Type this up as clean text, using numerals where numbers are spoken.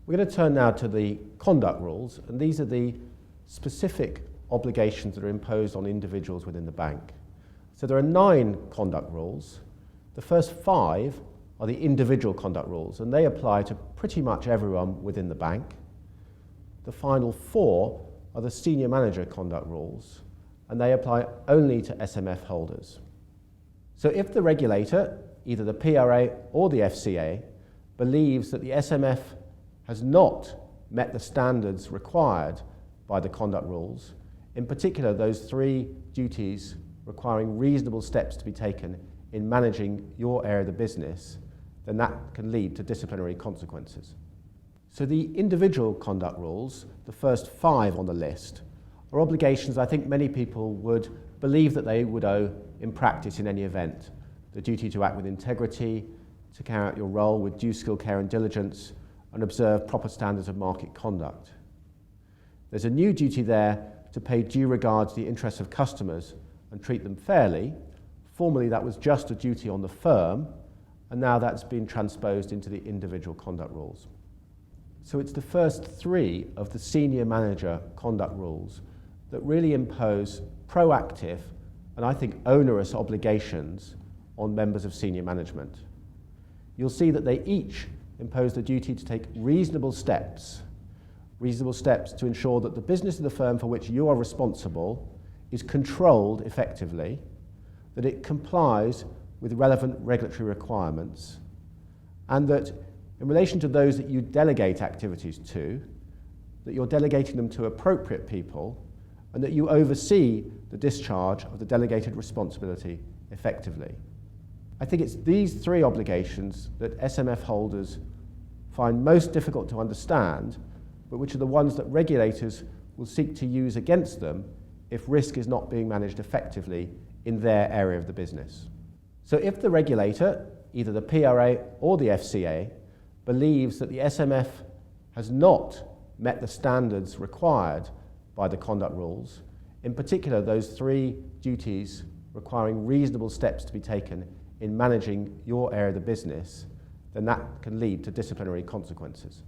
We're going to turn now to the conduct rules, and these are the specific obligations that are imposed on individuals within the bank. So there are 9 conduct rules. The first 5 are the individual conduct rules, and they apply to pretty much everyone within the bank. The final 4 are the senior manager conduct rules, and they apply only to SMF holders. So if the regulator, either the PRA or the FCA, believes that the SMF has not met the standards required by the conduct rules, in particular those 3 duties requiring reasonable steps to be taken in managing your area of the business, then that can lead to disciplinary consequences. So the individual conduct rules, the first 5 on the list, are obligations I think many people would believe that they would owe in practice in any event. The duty to act with integrity, to carry out your role with due skill, care and diligence, and observe proper standards of market conduct. There's a new duty there to pay due regard to the interests of customers and treat them fairly. Formerly that was just a duty on the firm, and now that's been transposed into the individual conduct rules. So it's the first 3 of the senior manager conduct rules that really impose proactive and I think onerous obligations on members of senior management. You'll see that they each impose the duty to take reasonable steps to ensure that the business of the firm for which you are responsible is controlled effectively, that it complies with relevant regulatory requirements, and that in relation to those that you delegate activities to, that you're delegating them to appropriate people, and that you oversee the discharge of the delegated responsibility effectively. I think it's these 3 obligations that SMF holders find most difficult to understand, but which are the ones that regulators will seek to use against them if risk is not being managed effectively in their area of the business. So if the regulator, either the PRA or the FCA, believes that the SMF has not met the standards required by the conduct rules, in particular those 3 duties requiring reasonable steps to be taken in managing your area of the business, then that can lead to disciplinary consequences.